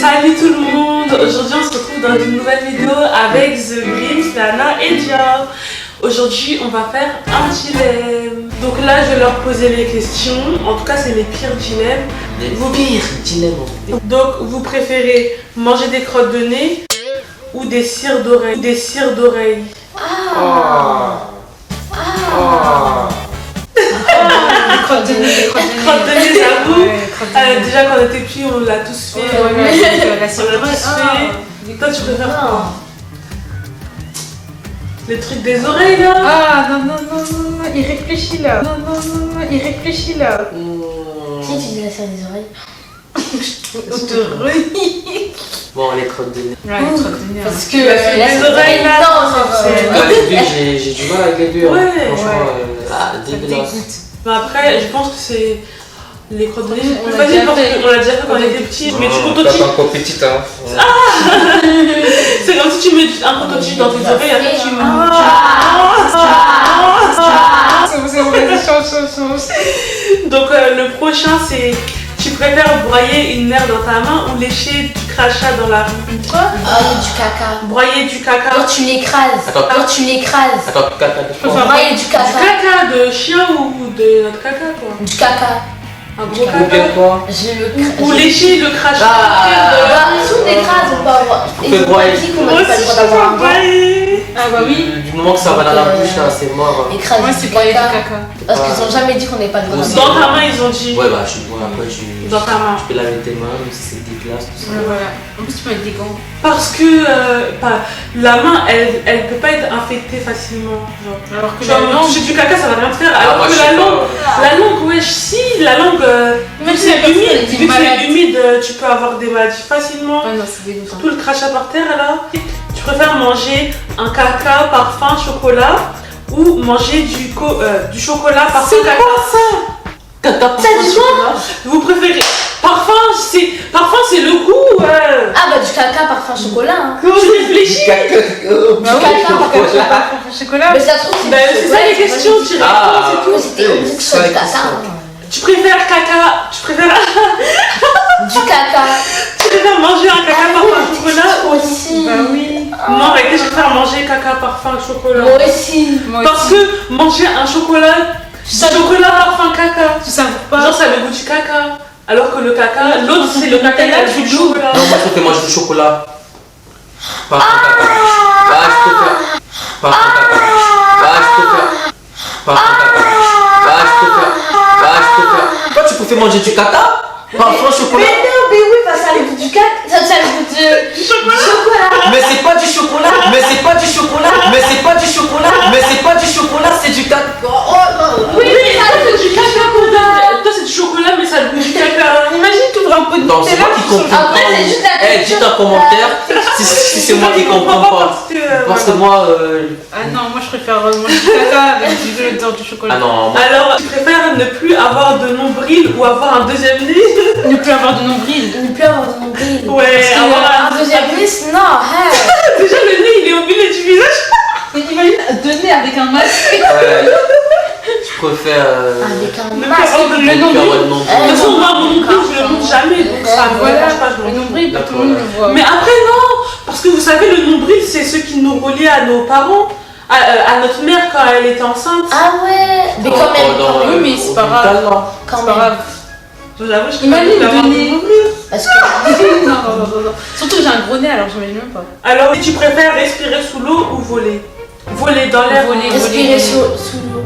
Salut tout le monde. Aujourd'hui on se retrouve dans une nouvelle vidéo avec The Green, Lana et Dia. Aujourd'hui on va faire un dilemme. Donc là je vais leur poser les questions. En tout cas c'est les pires dilemmes. Les pires dilemmes. Donc vous préférez manger des crottes de nez ou des cires d'oreilles? Des cires d'oreilles. Crotte de nez, Crottes de nez, j'avoue. Déjà quand on était petits on l'a tous fait. La cire d'oreille. Toi tu préfères quoi? Les trucs des oreilles là? Ah non, il réfléchit là. Il réfléchit là. Si tu dis la cire des oreilles. On te renie. Bon, les crottes de nez. Ouais, les crottes de nez. Parce que La cire des oreilles là. Ah, les deux, j'ai du mal avec les deux. Ouais. Franchement, dégueulasse. Mais après, je pense que c'est les crottes de nez. On C'est l'a facile déjà parce fait. qu'on l'a déjà fait quand on était petit. Mais tu T'es prototypes. encore petite, hein. C'est comme si tu mets un prototype dans tes oreilles et après tu. C'est vrai, change. Donc le prochain c'est. Tu préfères broyer une merde dans ta main ou lécher du crachat dans la rue? Du caca. Broyer du caca. Quand tu l'écrases. Attends. Quand tu l'écrases. Attends, caca de quoi? Broyer du Du caca. caca de chien ou de notre caca quoi? Du caca. Un gros Ou bien caca. quoi? Ou lécher le crachat. Si on écrase, on peut avoir. On peut broyer. qu'on Moi n'a pas aussi le je droit d'avoir un peux doigt. broyer. Ah bah oui. Du moment que ça va dans la bouche, là, c'est mort. Écraser Moi du c'est broyer du caca. caca. Parce qu'ils ont jamais dit qu'on n'est pas le droit Aussi. d'avoir. Dans ta main ils ont dit. Ouais, bah, après, Dans ta main. tu peux laver tes mains, même si c'est dégueulasse, tout ça. Ouais, voilà. En plus tu peux mettre des gants. Parce que la main elle peut pas être infectée facilement. Genre. Alors que Tu la vas langue. toucher du caca ça va rien te faire. Ah, Alors moi, que je sais la langue ouais si la langue vu que c'est humide, vu que c'est humide tu peux avoir des maladies facilement. Ah non, c'est dégoûtant. Tout le crachat par terre là. Tu préfères manger un caca parfum chocolat ou manger du chocolat parfum caca? Caca pour chocolat. Vous préférez parfum c'est le goût. Ah bah du caca parfum chocolat. Hein. Comment tu réfléchis? Bah oui, caca, parfum chocolat. Mais ça se trouve, Ben c'est ça les questions, tu réponds, Ah. c'est tout. C'était obligé que ce soit du caca. Hein. Tu préfères caca, tu préfères manger un caca parfum chocolat ou aussi. Bah oui. non arrêtez, je préfère manger caca parfum chocolat. Moi aussi. Moi Parce aussi. que manger un chocolat parfum caca, Tu savoures pas. genre ça a le goût du caca. Alors que le caca, l'autre c'est le caca qui a le goût du chocolat. Non, moi je préfère manger du chocolat. Parfum caca. Bah, je préfère. Parfum caca. Bah, je préfère. Parfum caca. Bah, je préfère. Bah, je préfère. Toi, tu préfères manger du caca? Parfum chocolat? Mais oui, bah ça a le goût du caca. Ça a le goût du chocolat. Mais c'est pas du chocolat. Mais c'est pas du chocolat. Mais c'est pas du chocolat. Mais c'est pas du chocolat, c'est du caca. Oui, mais ça a le goût du caca. Toi c'est du chocolat mais ça a le goût du caca. Imagine tu ouvres un pot de Non, c'est moi qui comprends Après, pas. c'est juste la Eh, dites en commentaire si c'est moi qui comprends pas. Parce que moi. Ah non, moi je préfère manger du caca avec du l'odeur du chocolat. Ah non, moi. Alors, tu préfères ne plus avoir de nombril ou avoir un deuxième nez? Ne plus avoir de nombril. Ne plus avoir de nombril. Ouais, avoir Un deuxième liste, non. Hein. Déjà le nez il est au milieu du visage. Mais imagine deux nez avec un masque. Je préfère. Avec un Ne plus masque. avoir de Le nombril. De toute façon, moi mon nombril je le montre jamais donc ça me Voilà, dérange pas, je m'en le fous. nombril, pas tout le monde le voit. Mais après non, parce que vous savez le nombril c'est ce qui nous reliait à nos parents, à notre mère quand elle était enceinte. Ah ouais. Mais quand même. Oui, mais c'est pas grave. Quand C'est pas même. grave. J'avoue, je Imagine préfère avoir le le nez. nombril. Parce que. Non. Surtout que j'ai un gros nez alors j'imagine même pas. Alors, tu préfères respirer sous l'eau ou voler? Voler dans l'air. Voler. Respirer sous l'eau.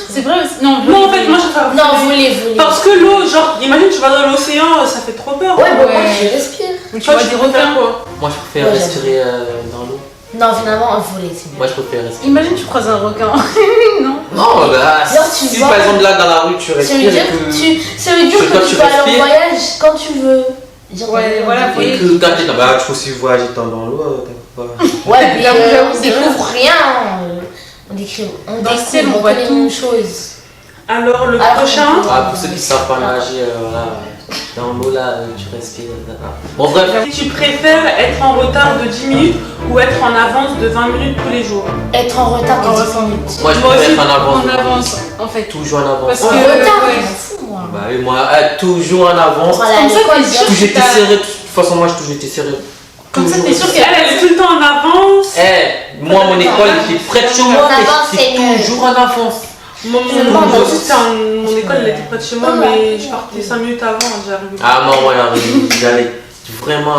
C'est vrai aussi. Non, Non, en fait, moi je préfère Non, voler. voler. Parce que l'eau, genre, imagine tu vas dans l'océan, ça fait trop peur. Ouais, bon, Ouais. moi je respire. tu Toi, vois tu des préfères requins. quoi? Moi, je préfère Ouais, respirer dans l'eau. Non, finalement, voler, c'est mieux. Moi, je préfère respirer. Imagine tu croises un requin. Non. Non, bah, Genre, tu si vois- par exemple là dans la rue tu Ça veut respires dire et que. ça veut dire Quand que tu tu peux aller en respires. voyage quand tu veux. Dire Ouais, voilà, Et oui. que quand t'es bah, tu peux aussi voyager dans l'eau, t'inquiète pas. Ouais, mais J'avoue, on c'est découvre rien. On découvre, Dans le ciel, on voit connaît tout. une chose. Alors, le Alors, prochain. Ah, pour ceux qui savent pas nager, voilà, dans l'eau là, tu respires. Bon, bref. Tu préfères être en retard de 10 minutes ou être en avance de 20 minutes tous les jours? Être en retard de 10 minutes. Moi, je Moi préfère aussi, être en avance. On avance en fait. Toujours en avance. Parce En que. retard, ouais. je m'en fous, moi. bah oui, moi, toujours en avance. Voilà, Comme ça, l'école, t'es sûr Toujours que été t'as- serré. De toute façon, moi, j'ai toujours été serré. Comme ça, t'es sûr Elle, elle est tout le temps en avance. Moi, mon école était près de chez moi, En mais avance, j'étais c'est mieux. toujours en avance. Mon école, elle était près de chez moi, mais je partais 5 minutes avant, j'arrivais. Ah non, moi, j'allais vraiment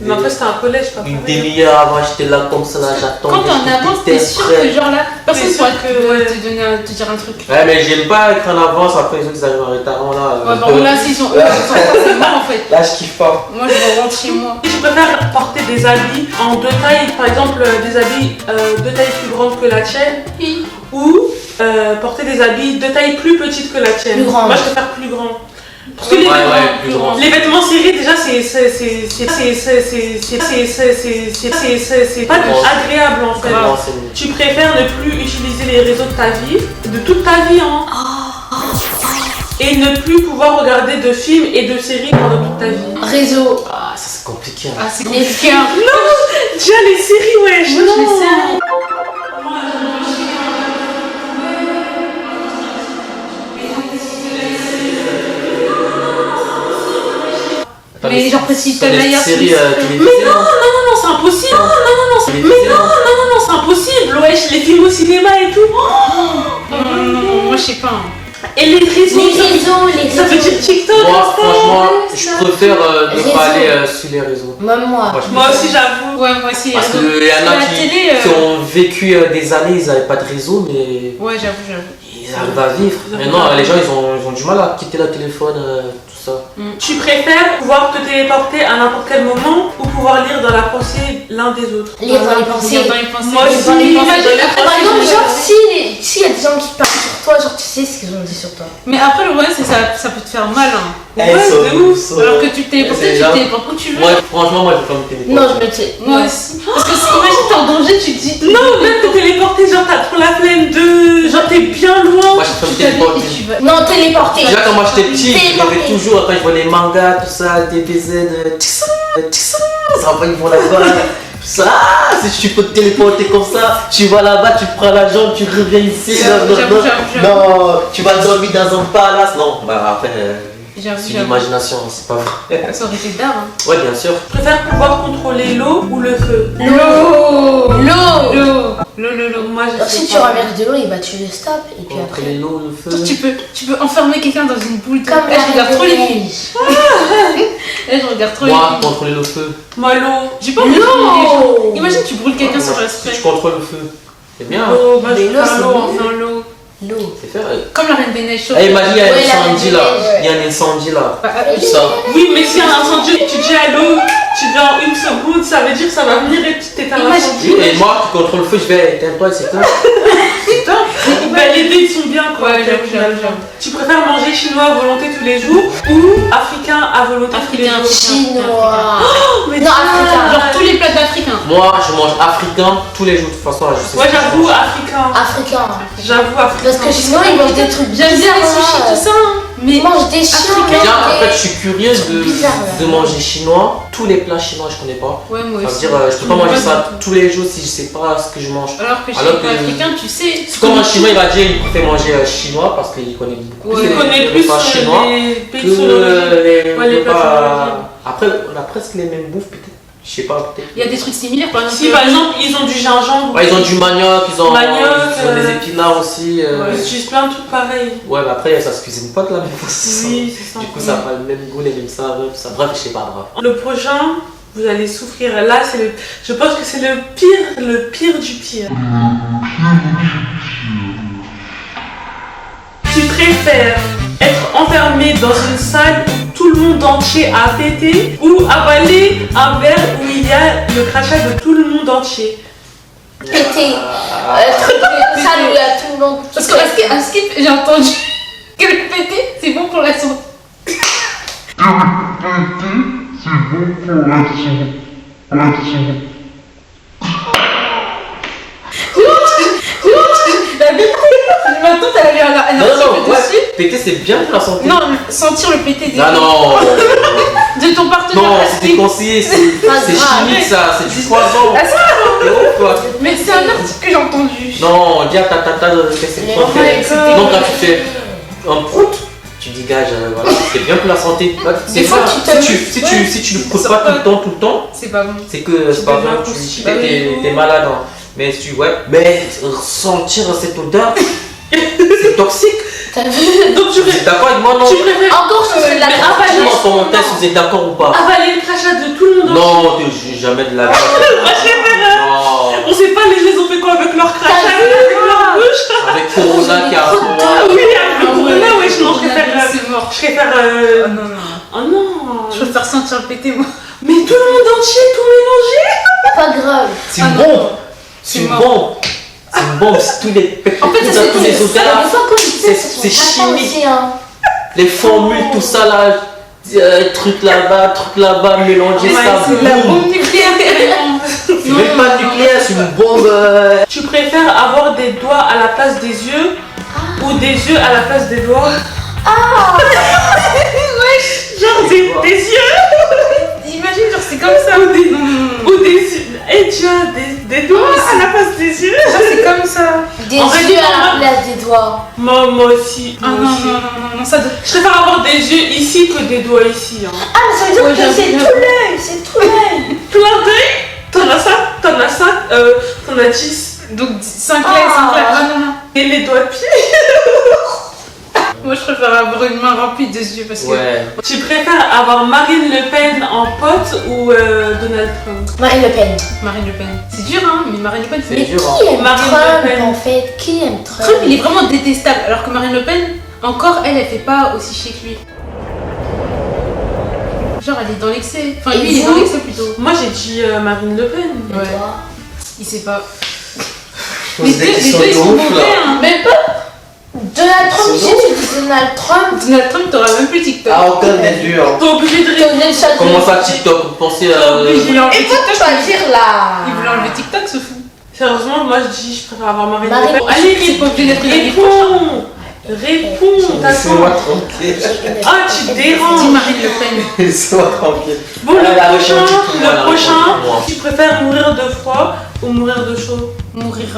Mais après, c'était un collège, pas une pareil. demi-heure avant, j'étais là comme ça, là, j'attendais. Quand t'es en avance, t'es sûr que genre là, personne T'es sûr pourra que, te dire un truc. Ouais, mais j'aime pas être en avance, après les autres ils arrivent en retard, là. Ouais, bon, là, s'ils sont eux, ils sont forcément en fait. Là, je kiffe pas. Moi, je rentre chez moi. Je préfère porter des habits en 2 tailles, par exemple des habits 2 tailles plus grandes que la tienne, ou porter des habits 2 tailles plus petites que la tienne. Plus grandes. Moi, je préfère plus grand. Parce que les, plus grand. les vêtements serrés, déjà, c'est pas agréable en fait. Non, c'est mieux. Tu préfères ne plus utiliser les réseaux de ta vie, de toute ta vie, hein. Et ne plus pouvoir regarder de films et de séries pendant toute ta vie. Réseau. Ah, ça c'est compliqué. Hein. Ah, c'est Les compliqué. films. Déjà les séries, ouais, je Non. les séries. Mais genre, si t'as les meilleure séries Mais non, c'est impossible. Non, c'est impossible. Wesh, les films au cinéma et tout. Non, moi, je sais pas. Et les réseaux, Les ça veut réseaux. dire TikTok, Moi, Insta. franchement, je préfère ne Réseau. pas aller sur les réseaux. Même moi. Franchement. Moi aussi, j'avoue. Ouais, moi aussi. Parce réseau. qu'il y en Sur a la télé, qui ont vécu des années, ils n'avaient pas de réseau, mais Ouais, j'avoue. ils arrivent à vivre. Maintenant, les gens, ils ont du mal à quitter leur téléphone, tout ça. Tu préfères pouvoir te téléporter à n'importe quel moment ou pouvoir lire dans la pensée l'un des autres? Lire dans les pensées. Moi aussi, Dans les pensées. imagine, Par exemple, genre, s'il y a des gens qui parlent sur toi, genre, tu sais ce qu'ils ont dit sur toi. Mais après, le problème, c'est que ça peut te faire mal. Hein. Ouais, de ouf. Alors que tu te téléportes, C'est tu genre- te téléportes où tu veux. Moi, franchement, moi, je vais pas me téléporter. Non, je me sais. Moi aussi. Parce que si, imagine, t'es en danger, tu te dis. Non, même te téléporter, genre t'as trop la flemme de. Genre t'es bien loin. Moi, je peux me Tu t'habilles téléporter. et tu vas. Non, téléporter. Déjà, quand moi j'étais petit, je Téléporter. rêvais toujours, quand je vois les mangas, tout ça, DBZ, ça va, ils vont là-bas. Tout ça, si tu peux te téléporter comme ça, tu vas là-bas, tu prends la jambe, tu reviens ici. J'avoue. Non, tu vas dormir dans un palace. Non, bah après, J'avoue. c'est l'imagination, c'est pas vrai. Ça aurait été d'art. Hein. Ouais, bien sûr. Je préfère pouvoir contrôler l'eau ou le feu. L'eau. Moi, je Alors, sais si tu pas. renverses de l'eau, il va tuer le stop. Et puis Entre après. les lots, le feu. Tu peux enfermer quelqu'un dans une boule de. Comme Eh, je regarde trop les films. filles. Je regarde trop les Moi, films. contrôler le feu. Moi, l'eau. J'ai pas envie de brûler les gens. Non. Imagine, tu brûles quelqu'un sans Si respect. tu contrôles le feu, c'est bien. L'eau, moi, je Mais l'eau, préfère c'est l'eau. mieux. Enfin, l'eau. L'eau. C'est faire. Comme la Reine des Neiges. Eh, imagine, il y a un Ouais, la incendie là. Reine des Neiges. Il y a un incendie là. Bah, Tout ça. Oui, mais si y a un incendie, tu dis à l'eau, tu viens en 1 seconde, ça veut dire que ça va venir et tu t'éteins l'incendie. Oui, et moi qui contrôle le feu, je vais éteindre toi, c'est tout. Ben, les deux ils sont bien quoi. Ouais, en fait, j'avoue. Tu préfères manger chinois à volonté tous les jours ou africain à volonté tous les Africain. jours? Chinois. Mais Non, africain. Genre tous les plats d'Africains. Moi, je mange africain tous les jours. De toute façon, là, je sais Ouais, ce que je j'avoue mange. africain. Africain. J'avoue africain. Parce que chinois, ils mangent des trucs J'aime bien les bizarres, sushis, là. tout ça. Hein. Mais Ils mangent des chiens. Africain. Déjà, en mais- fait, je suis curieux bizarre, de là. manger chinois. Tous les plats chinois, je connais pas. ouais, moi Ça veut aussi. dire, je peux pas manger ça tous les jours si je sais pas ce que je mange. Alors que chez Alors les que- Africains, tu sais. C'est comme un chinois, il va dire il préfère manger chinois parce qu'il connaît beaucoup Ouais. Tu connais les plus repas sur chinois les que pays sur l'origine. les Ouais, les plats sur repas. l'origine. Après, on a presque les mêmes bouffes, peut-être. Je sais pas, peut-être. Il y a des trucs similaires, par exemple. Si par exemple ils ont du gingembre, Ouais, ils ont du manioc, ils ont des euh, épinards aussi. ils utilisent plein de trucs pareils. Ouais, mais après, ça se cuisine pas de la même façon. Oui, c'est ça. Du coup, ça n'a pas le même goût, les mêmes saveurs, tout ça. Bref, je sais pas, bref. Le prochain, vous allez souffrir. Là, je pense que c'est le pire du pire. Tu préfères être enfermé dans une salle où tout le monde entier a pété ou avaler un verre où il y a le crachat de tout le monde entier? Pété. Truc de salle où il y a tout le monde. Parce que à Skip, j'ai entendu que le pété, c'est bon pour la santé. La vérité, maintenant t'as allé à un Non, non, article ouais, dessus. péter, c'est bien pour la santé. Non, sentir le pété des Ah non, de ton partenaire. non, parce c'est que- déconseillé, c'est Pas grave. chimique ça, c'est du poison. Ah, c'est T'es ouf, toi. Mais c'est un article que j'ai entendu. Non, dis à ta tata de laisser Mais tranquille. oh my God. Non, quand tu fais un prout, tu dégages, voilà, c'est bien pour la santé. Des fois, Si tu le poses pas tout le temps, C'est pas bon. c'est que c'est pas deviens bon, constipé. t'es malade. Hein. Mais mais sentir cette odeur, c'est toxique. T'as vu? Donc tu Vous êtes d'accord avec moi, non? tu préfères Encore, je fais de la Mais Dites-moi en avaler, commentaire si vous êtes d'accord ou pas. avaler le crachat de tout le monde entier. Non, jamais de la vie. Moi je préfère. Non. On sait pas les gens ont fait quoi avec leur crachat, T'as vu, avec leur bouche. Avec Corona qui a Ah oui, avec le corona, ouais, non, je préfère. C'est mort. Je préfère. Oh non, non. Oh non. Je préfère sentir péter, moi. Mais tout le monde entier, tout mélangé. Pas grave. C'est Ah une non. bombe. C'est C'est une mort. bombe. C'est une bombe. C'est tous les En fait, ça, c'est tous les tout. odeurs, Des fois, quand tu sais, c'est ça sent chimique. aussi, hein. les formules, tout ça là. Truc là-bas, mélanger Ouais, ça. c'est de la boum. bombe nucléaire, carrément. C'est même pas nucléaire, c'est une bombe. Tu préfères avoir des doigts à la place des yeux ou des yeux à la place des doigts? Genre des yeux Imagine, genre, c'est comme ça. ou des, Non, non, non. ou des yeux. Et tu as des doigts à la place des yeux? Genre, c'est comme ça. Des En fait, yeux à non, la place des doigts. Moi aussi. Ah Moi non, aussi. non, non, non, ça doit. Je préfère avoir des yeux ici que des doigts ici. Hein. Ah, mais ça veut dire Ouais, que j'avoue, c'est j'avoue. tout l'œil, c'est tout l'œil. Plein d'œils. T'en as 10. Donc, 5 Ah. lettres, 5 lettres. Ah non, non. Et les doigts de pied. Moi, je préfère avoir une main remplie de yeux parce que. Ouais. Tu préfères avoir Marine Le Pen en pote ou Donald Trump? Marine Le Pen. Marine Le Pen. C'est dur, hein, mais Marine Le Pen, C'est Mais dur, qui hein. aime Marine Le Trump Pen. en fait? Qui aime Trump? Trump, il est vraiment détestable, alors que Marine Le Pen, encore, elle fait pas aussi chier que lui. Genre, elle est dans l'excès. Enfin, Et lui, il est vous dans l'excès plutôt. Moi j'ai dit Marine Le Pen. Et Ouais. toi? Il sait pas. Pose Les des deux, questions ils de sont ouf, mauvais, là. hein. Mais pas Donald Trump, C'est si tu dis Donald Trump, Donald Trump, t'auras même plus TikTok. Ah, aucun des deux. Hein. T'es obligé de répondre. Donald Trump. Comment ça, TikTok? Vous pensez à. Il voulait enlever Et toi, tu TikTok. vas dire là. Il voulait enlever TikTok, ce fou. Sérieusement, moi je dis je préfère avoir Marine Marine- Le Pen. Allez, C'est pas obligé d'être une amie. réponds. Réponds, Laissez-moi t'attends. tranquille. Ah, tu déranges. Dis Marine Le Pen. Laissez-moi tranquille. Bon, le Ah, la prochain, réponse, dites-moi, la réponse, dites-moi. tu préfères mourir de froid ou mourir de chaud? Mourir de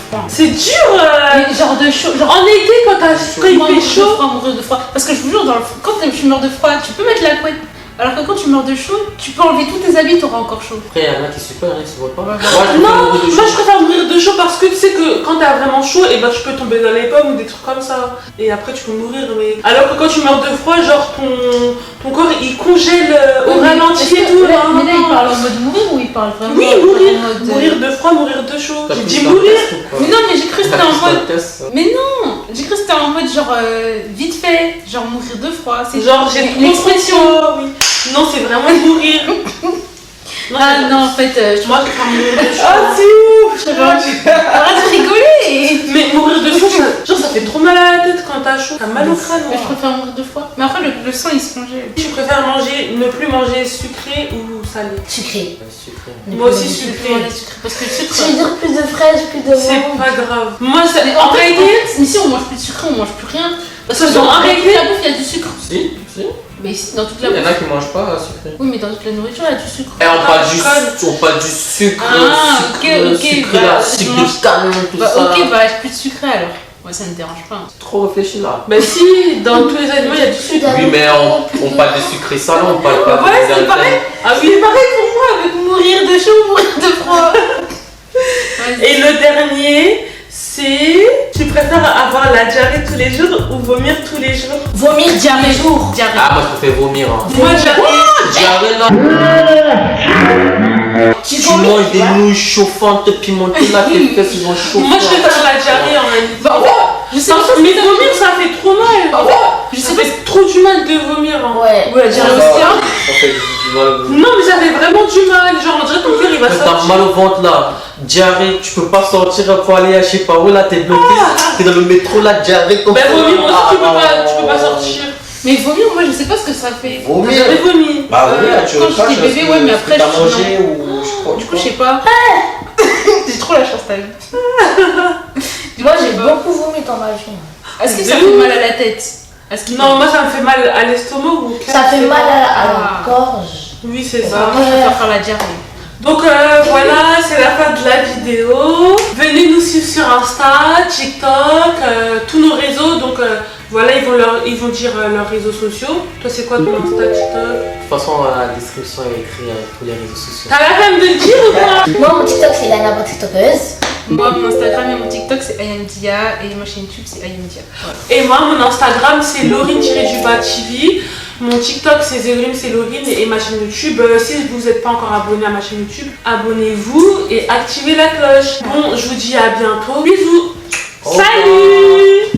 froid. C'est dur. Mais genre de chaud. Genre, En été, quand moi, il mourir fait de chaud. froid, mourir de froid. Parce que je vous jure, quand tu meurs de froid, tu peux mettre la couette. Alors que quand tu meurs de chaud, tu peux enlever tous tes habits, t'auras encore chaud. Après, il y en a qui se super, il se voit pas. Ouais, Moi, je Non, préfère moi je préfère mourir de chaud parce que tu sais que quand t'as vraiment chaud, et ben tu peux tomber dans les pommes ou des trucs comme ça. Et après tu peux mourir. Mais alors que quand tu meurs de froid, genre ton corps il congèle au ralenti et tout. Mais là, hein. il parle en mode mourir ou il parle vraiment Oui, mourir. en mode. Mourir de froid, mourir de chaud. T'as J'ai pris dit ça en mourir. test ou quoi? Mais non, mais j'ai cru que T'as c'était en pris ça en mode. test, ça? Mais non, j'ai cru que c'était en mode genre vite fait, genre mourir de froid. C'est Genre j'ai trop l'expression. chaud, oui. Non, c'est vraiment mourir. Non, Ah c'est- non, en fait, je Moi je préfère mourir de chaud. Ah, c'est ouf! Arrête de rigoler! Mais mourir de chaud, genre ça fait trop mal à la tête quand t'as chaud. T'as mal au crâne. Mais je préfère mourir de froid. Mais après, le sang il se congèle. Tu préfères ne plus manger sucré ou salé? Sucré. Sucré. Moi aussi Je sucré. préfère les sucrés. Parce que le sucre. Je veux dire plus de fraises, plus de C'est menthe. pas grave. Moi, Mais en réalité, mais si on mange plus de sucre, on mange plus rien. Parce que Parce que dans en réalité- la bouffe, il y a du sucre. Si, si. Mais dans toute la Il y en bouffe. a qui mangent pas sucré. Oui, mais dans toute la nourriture, il y a du sucre. Et on parle du, Colle. on parle du sucre, Ah, sucre, ok, ok, sucre, bah, là, je sucre mange- de canne, tout Bah, ça. ok, bah, j'ai plus de sucre alors. Ouais, ça ne me dérange pas. Trop réfléchi là. bah si, dans tous les aliments, il y a du sucre. Oui, mais on parle de sucré salé, on parle pas Ouais, de c'est pareil. Ah C'est oui. pareil pour moi avec mourir de chaud ou mourir de froid. Vas-y. Et le dernier, c'est tu préfères avoir la diarrhée tous les jours ou vomir tous les jours? Vomir tous les jours. Diarrhée. Ah, moi je préfère vomir. Hein. Moi, diarrhée. Diarrhée là, Tu tu vomis, manges des tu vois. nouilles chauffantes, pimentées là, tes fesses ils vont chauffer. Moi, je préfère la diarrhée en réalité. Bah, ouais, je sais pas. Mais vomir, ça fait trop mal. Je Ça sais pas. fait trop du mal de vomir. Hein. Ouais. Ouais, la diarrhée aussi, hein. Ça fait du mal. Non, mais ça fait vraiment du mal. Genre, on dirait que ton cœur il va Quand t'as sortir. mal au ventre là, diarrhée, tu peux pas sortir pour aller à je sais pas où là, t'es bloqué, t'es dans le métro là, diarrhée comme Ben ça. vomir aussi, tu peux Ah, pas sortir. Mais vomir, moi, je sais pas ce que ça fait. T'as Vomir. jamais vomi. Bah oui, là, tu Quand recaches j'étais bébé, ce que- ouais, mais ce après, que t'as je- mangé ou je crois. Du coup, je sais pas. J'ai trop la chance, t'as vu. Moi, j'ai beaucoup vomi dans ma vie. Est-ce que ça De fait ouf. mal à la tête? Est-ce qu'il Non, moi ça me fait mal à l'estomac ou au cœur. Ça fait mal à Ah. la gorge. Oui, c'est Bah, ça. moi, je préfère faire la diarrhée. Donc voilà, c'est la fin de la vidéo. Venez nous suivre sur Insta, TikTok, tous nos réseaux. Donc Voilà, ils vont dire leurs réseaux sociaux. Toi, c'est quoi ton Insta, TikTok? De toute façon, la description est écrite tous les réseaux sociaux. T'as la peine de le dire ou quoi? Moi, mon TikTok, c'est Lana Bot TikTokeuse. Moi, mon Instagram et mon TikTok, c'est IamDia. Et ma chaîne YouTube, c'est IamDia. Voilà. Et moi, mon Instagram, c'est Laurine-TV. Mon TikTok, c'est Zérim, c'est Laurine. Et ma chaîne YouTube, si vous n'êtes pas encore abonné à ma chaîne YouTube, abonnez-vous et activez la cloche. Bon, je vous dis à bientôt. Bisous. Salut.